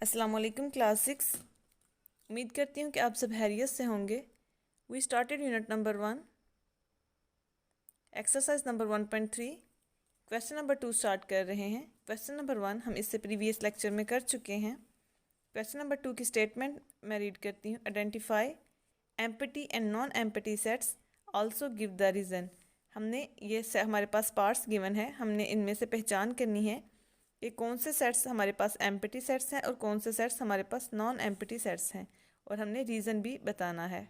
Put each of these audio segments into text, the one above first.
अस्सलाम वालेकुम क्लास 6। उम्मीद करती हूँ कि आप सब खैरियत से होंगे। We started unit number 1, exercise number 1.3, question number 2 start कर रहे हैं। क्वेश्चन नंबर 1 हम इससे प्रीवियस लेक्चर में कर चुके हैं। क्वेश्चन नंबर 2 की स्टेटमेंट मैं रीड करती हूँ। Identify empty and non empty sets, also give the reason. हमने ये हमारे पास पार्ट्स गिवन है, हमने इनमें से पहचान करनी है कि कौन से सेट्स हमारे पास एम्पटी सेट्स हैं और कौन से सेट्स हमारे पास नॉन एम्पटी सेट्स हैं, और हमने रीज़न भी बताना है।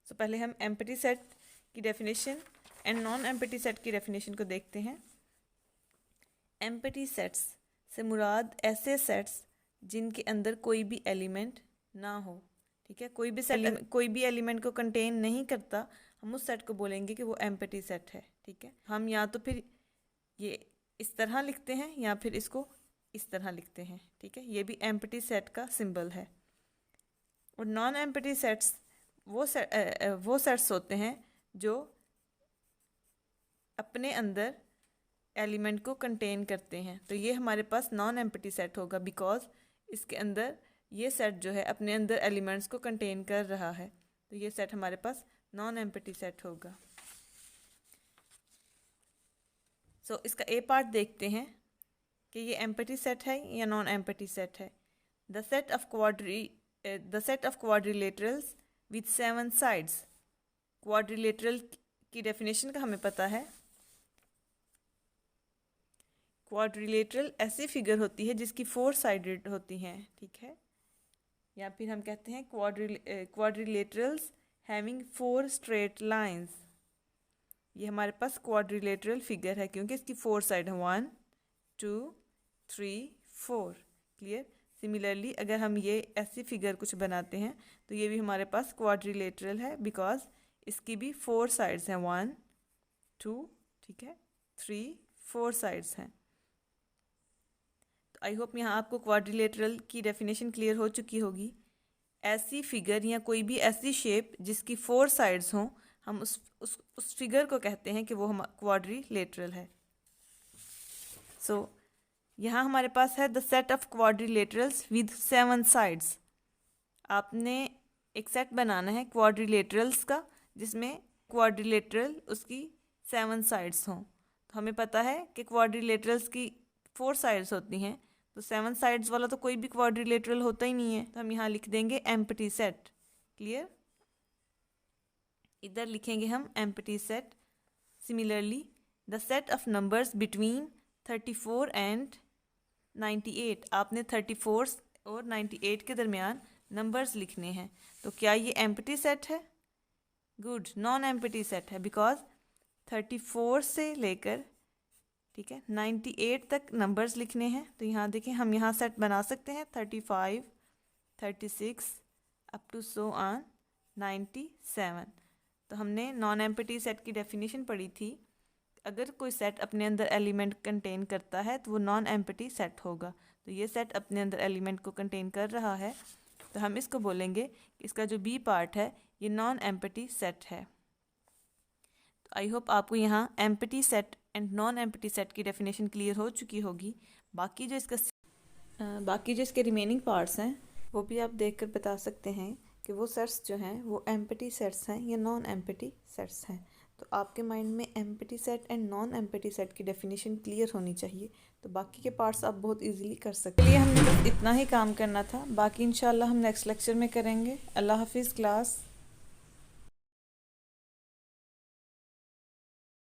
तो पहले हम एम्पटी सेट की definition and non empty set की डेफिनेशन को देखते हैं। एम्पटी सेट्स से मुराद ऐसे सेट्स जिनके अंदर कोई भी एलिमेंट ना हो। ठीक है, कोई भी सेट कोई भी एलिमेंट को कंटेन नहीं करता, हम उस सेट को बोलेंगे कि वो एम्पटी सेट है। ठीक है, हम या तो फिर ये इस तरह लिखते हैं या फिर इसको इस तरह लिखते हैं। ठीक है, ये भी एम्पटी सेट का सिंबल है। और नॉन एम्पटी सेट्स वो सेट्स होते हैं जो अपने अंदर एलिमेंट को कंटेन करते हैं। तो ये हमारे पास नॉन एम्पटी सेट होगा, बिकॉज इसके अंदर ये सेट जो है अपने अंदर एलिमेंट्स को कंटेन कर रहा है। तो ये सेट हमारे पास नॉन एम्पटी सेट होगा। सो इसका ए पार्ट देखते हैं कि ये एम्पटी सेट है या नॉन एम्पटी सेट है। The set of quadrilaterals with 7 sides. Quadrilateral की डेफिनेशन का हमें पता है। क्वाड्रिलेटरल ऐसी फिगर होती है जिसकी 4 साइडेड होती हैं। ठीक है, या फिर हम कहते हैं क्वाड्रिलेटरल्स हैविंग 4 स्ट्रेट लाइंस। ये हमारे पास क्वाड्रिलेटरल फिगर है क्योंकि इसकी 4 साइड है, 1 2 3 4। क्लियर। सिमिलरली अगर हम ये ऐसी फिगर कुछ बनाते हैं तो ये भी हमारे पास क्वाड्रिलेटरल है, बिकॉज इसकी भी 4 साइड्स हैं, 1 2, ठीक है, 3 4 साइड्स हैं। तो आई होप यहाँ आपको क्वाड्रिलेटरल की डेफिनेशन क्लियर हो चुकी होगी। ऐसी फिगर या कोई भी ऐसी शेप जिसकी 4 साइड्स हों, हम उस फिगर को कहते हैं कि वो हम क्वाड्रिलेटरल है। सो यहाँ हमारे पास है the set of quadrilaterals with 7 sides. आपने एक सेट बनाना है क्वाड्रिलेटरल्स का जिसमें क्वाड्रिलेटरल उसकी 7 साइड्स हों। तो हमें पता है कि क्वाड्रिलेटरल्स की 4 साइड्स होती हैं, तो 7 साइड्स वाला तो कोई भी क्वाड्रिलेटरल होता ही नहीं है। तो हम यहाँ लिख देंगे एम्पटी सेट। क्लियर। इधर लिखेंगे हम empty set. Similarly the set of numbers between 34 and 98। आपने 34 और 98 के दरमियान नंबर्स लिखने हैं। तो क्या ये एम्पटी सेट है? गुड, नॉन एम्पटी सेट है, बिकॉज 34 से लेकर, ठीक है, 98 तक नंबर्स लिखने हैं। तो यहाँ देखें, हम यहाँ सेट बना सकते हैं 35 36 अप टू सो ऑन 97। तो हमने नॉन एम्पटी सेट की डेफिनेशन पढ़ी थी। अगर कोई सेट अपने अंदर एलिमेंट कंटेन करता है तो वो नॉन एम्पटी सेट होगा। तो ये सेट अपने अंदर एलिमेंट को कंटेन कर रहा है, तो हम इसको बोलेंगे कि इसका जो बी पार्ट है ये नॉन एम्पटी सेट है। तो आई होप आपको यहाँ empty set and non empty set की डेफिनेशन क्लियर हो चुकी होगी। बाकी जो इसके रिमेनिंग पार्ट्स हैं वो भी आप देख कर बता सकते हैं कि वो सेट्स जो हैं वो एम्पटी सेट्स हैं या नॉन एम्पटी सेट्स हैं। तो आपके माइंड में empty set and non empty set की डेफिनेशन क्लियर होनी चाहिए, तो बाकी के पार्ट्स आप बहुत इजीली कर सकते हैं। हमने बस इतना ही काम करना था, बाकी इंशाल्लाह हम नेक्स्ट लेक्चर में करेंगे। अल्लाह हाफिज़ क्लास।